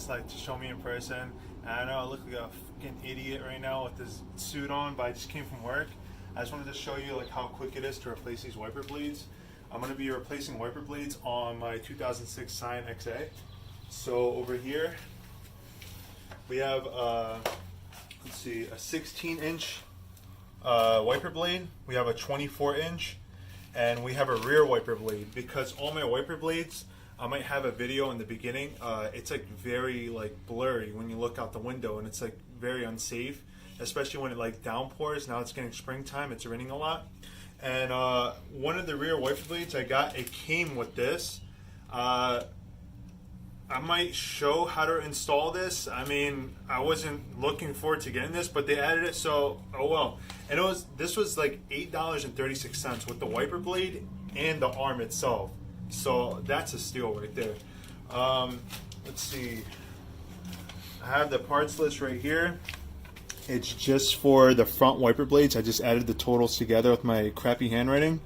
just like to show me in person. And I know I look like a fucking idiot right now with this suit on, but I just came from work. I just wanted to show you like how quick it is to replace these wiper blades. I'm going to be replacing wiper blades on my 2006 Scion Xa. So over here we have let's see, a 16-inch wiper blade. We have a 24-inch, and we have a rear wiper blade. Because all my wiper blades, I might have a video in the beginning. It's like very like blurry when you look out the window, and it's like very unsafe, especially when it like downpours. Now it's getting springtime, it's raining a lot. And one of the rear wiper blades I got, it came with this. I might show how to install this. I mean, I wasn't looking forward to getting this, but they added it, so oh well. And this was like $8.36 with the wiper blade and the arm itself. So that's a steal right there. Let's see. I have the parts list right here. It's just for the front wiper blades. I just added the totals together with my crappy handwriting.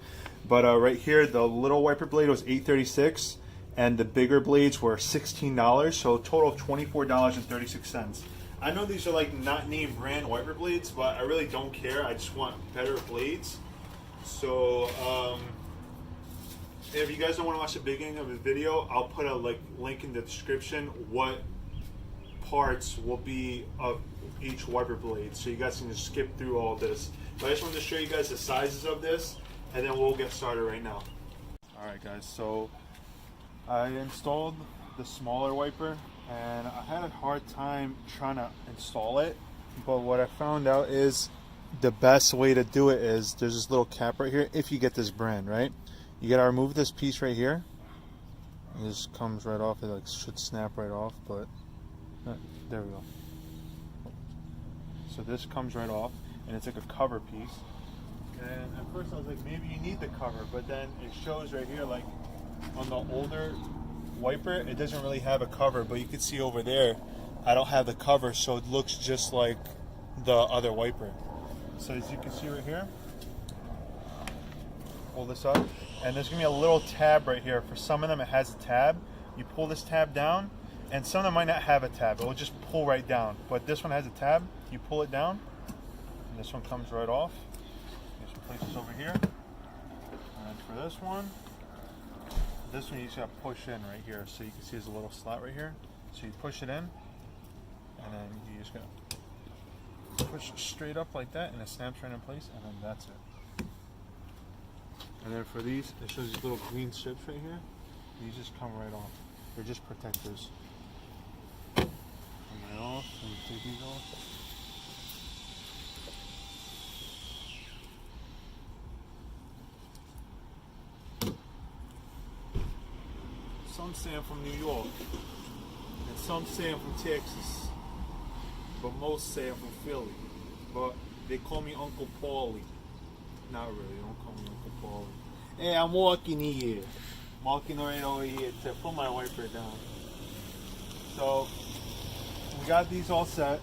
But right here, the little wiper blade was $8.36, and the bigger blades were $16. So a total of $24.36. I know these are like not name brand wiper blades, but I really don't care. I just want better blades. So if you guys don't want to watch the beginning of the video, I'll put a link in the description what parts will be of each wiper blade, so you guys can just skip through all this. But I just wanted to show you guys the sizes of this, and then we'll get started right now. Alright guys, so I installed the smaller wiper, and I had a hard time trying to install it, but what I found out is the best way to do it is there's this little cap right here. If you get this brand, right, you gotta remove this piece right here. It just comes right off. It like should snap right off, but there we go. So this comes right off, and it's like a cover piece. And at first I was like, maybe you need the cover, but then it shows right here, like on the older wiper, it doesn't really have a cover, but you can see over there, I don't have the cover, so it looks just like the other wiper. So as you can see right here, pull this up, and there's gonna be a little tab right here. For some of them it has a tab. You pull this tab down, and some of them might not have a tab. It will just pull right down. But this one has a tab. You pull it down, and this one comes right off. Just place this over here. And for this one you just gotta push in right here. So you can see there's a little slot right here. So you push it in, and then you just gotta push straight up like that, and it snaps right in place, and then that's it. And then for these, it shows these little green strips right here. These just come right off. They're just protectors. Come right off, and you take these off. Some say I'm from New York, and some say I'm from Texas, but most say I'm from Philly. But they call me Uncle Paulie. Not really, don't call me Uncle Paulie. Hey, I'm walking here. I'm walking right over here to put my wiper down. So, we got these all set.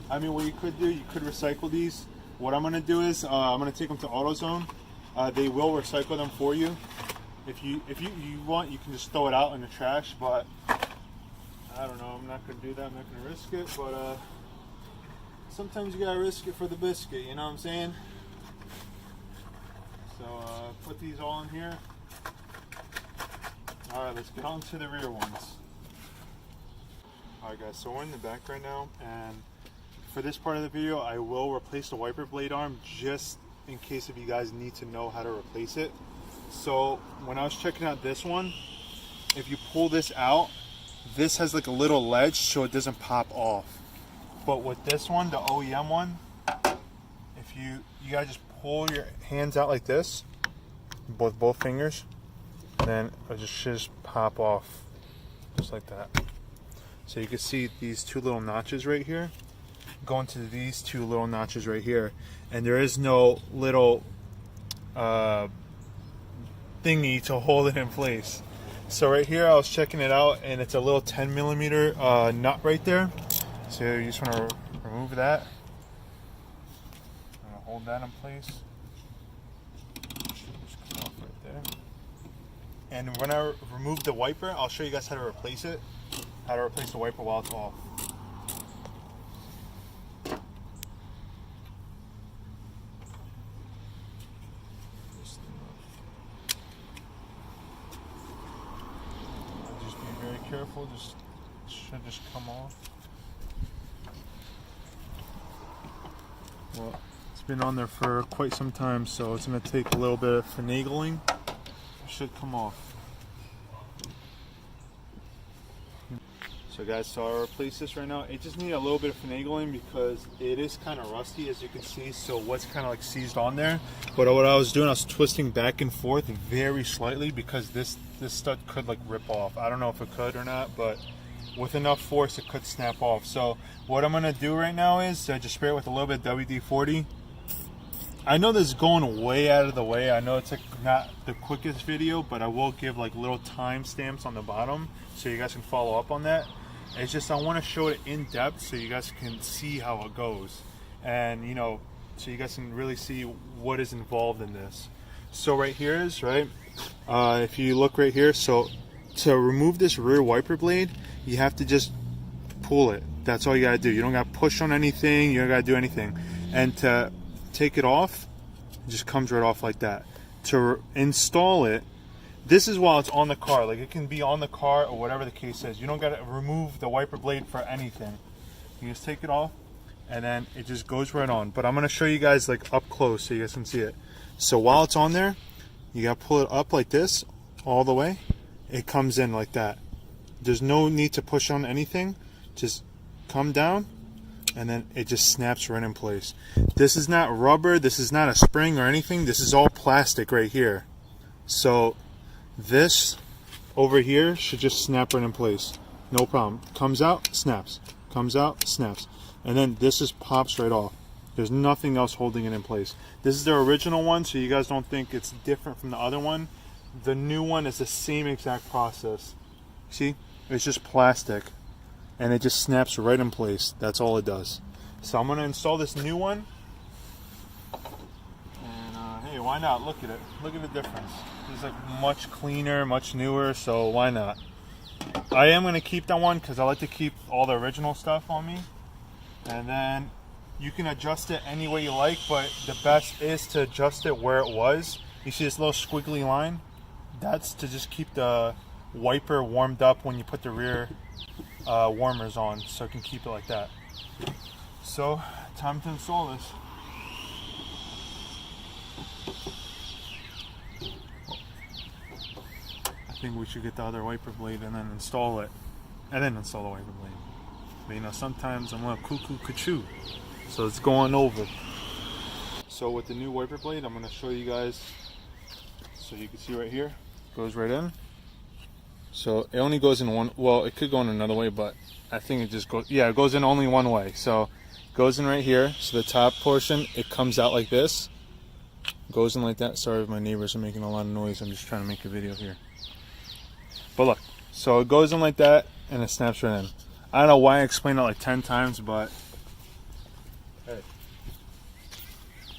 I mean, what you could do, you could recycle these. What I'm going to do is, I'm going to take them to AutoZone. They will recycle them for you. If you want, you can just throw it out in the trash, but I don't know, I'm not going to do that. I'm not going to risk it, but sometimes you got to risk it for the biscuit, you know what I'm saying? So put these all in here. Alright, let's get on to the rear ones. Alright guys, so we're in the back right now, and for this part of the video I will replace the wiper blade arm just in case if you guys need to know how to replace it. So when I was checking out this one, if you pull this out, this has like a little ledge so it doesn't pop off. But with this one, the OEM one, if you gotta just pull your hands out like this, both fingers, and then it should just pop off just like that. So you can see these two little notches right here go into these two little notches right here, and there is no little thingy to hold it in place. So right here I was checking it out, and it's a little 10mm nut right there. So you just want to remove that. I'm gonna hold that in place. Just come off right there. And when I remove the wiper, I'll show you guys how to replace it. how to replace the wiper while it's off. Just be very careful, should just come off. Well, it's been on there for quite some time, so it's going to take a little bit of finagling. It should come off. So guys, so I'll replace this right now. It just needs a little bit of finagling because it is kind of rusty, as you can see. So what's kind of like seized on there. But what I was doing, I was twisting back and forth very slightly because this stud could like rip off. I don't know if it could or not, but with enough force it could snap off. So what I'm gonna do right now is just spray it with a little bit of WD-40. I know this is going way out of the way. I know it's like not the quickest video, but I will give like little time stamps on the bottom so you guys can follow up on that. It's just I want to show it in depth so you guys can see how it goes, and you know, so you guys can really see what is involved in this. So right here is right. If you look right here, so to remove this rear wiper blade, you have to just pull it. That's all you gotta do. You don't gotta push on anything. You don't gotta do anything. And to take it off, it just comes right off like that. To install it, this is while it's on the car. Like, it can be on the car or whatever the case is. You don't gotta remove the wiper blade for anything. You just take it off and then it just goes right on. But I'm gonna show you guys like up close so you guys can see it. So while it's on there, you gotta pull it up like this all the way. It comes in like that. There's no need to push on anything. Just come down and then it just snaps right in place. This is not rubber, this is not a spring or anything. This is all plastic right here. So this over here should just snap right in place. No problem. Comes out, snaps. Comes out, snaps. And then this just pops right off. There's nothing else holding it in place. This is the original one, so you guys don't think it's different from the other one. The new one is the same exact process. See? It's just plastic. And it just snaps right in place. That's all it does. So I'm going to install this new one. And hey, why not? Look at it. Look at the difference. It's like much cleaner, much newer, so why not? I am going to keep that one because I like to keep all the original stuff on me. And then you can adjust it any way you like, but the best is to adjust it where it was. You see this little squiggly line? That's to just keep the wiper warmed up when you put the rear warmers on, so it can keep it like that. So, time to install this. I think we should get the other wiper blade and then install it, and then install the wiper blade. But you know, sometimes I'm a little cuckoo-cuckoo, so it's going over. So with the new wiper blade, I'm going to show you guys, so you can see right here, goes right in. So it only goes in one, well, it could go in another way, but I think it just goes, yeah, it goes in only one way. So it goes in right here. So the top portion, it comes out like this. Goes in like that. Sorry if my neighbors are making a lot of noise. I'm just trying to make a video here. But look, so it goes in like that and it snaps right in. I don't know why I explained it like 10 times, but hey.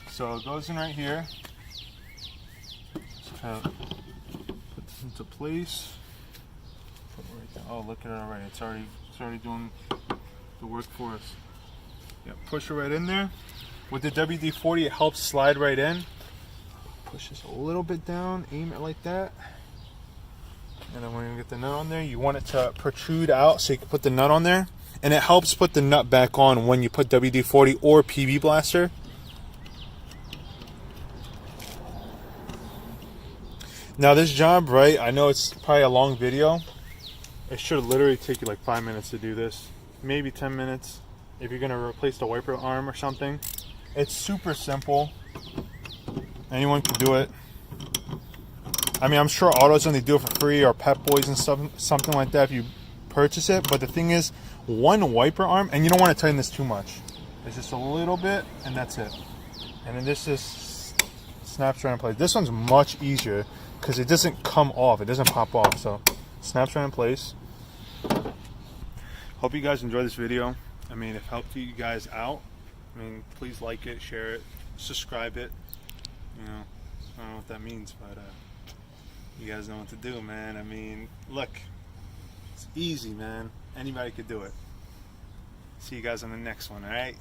So it goes in right here. Just kind of put this into place. Oh, look at it already. It's already doing the work for us. Yeah, push it right in there. With the WD-40, it helps slide right in. Push this a little bit down, aim it like that. And then when you get the nut on there, you want it to protrude out so you can put the nut on there. And it helps put the nut back on when you put WD-40 or PB Blaster. Now this job, right, I know it's probably a long video. It should literally take you like 5 minutes to do this. Maybe 10 minutes if you're gonna replace the wiper arm or something. It's super simple. Anyone can do it. I mean, I'm sure AutoZone, they do it for free, or Pep Boys and stuff, something like that if you purchase it. But the thing is, one wiper arm, and you don't want to tighten this too much. It's just a little bit, and that's it. And then this just snaps right in place. This one's much easier because it doesn't come off. It doesn't pop off. So snaps right in place. Hope you guys enjoyed this video. I mean, if it helped you guys out, I mean, please like it, share it, subscribe it. You know, I don't know what that means, but you guys know what to do, man. I mean, look, It's easy, man. Anybody could do it. See you guys on the next one, alright?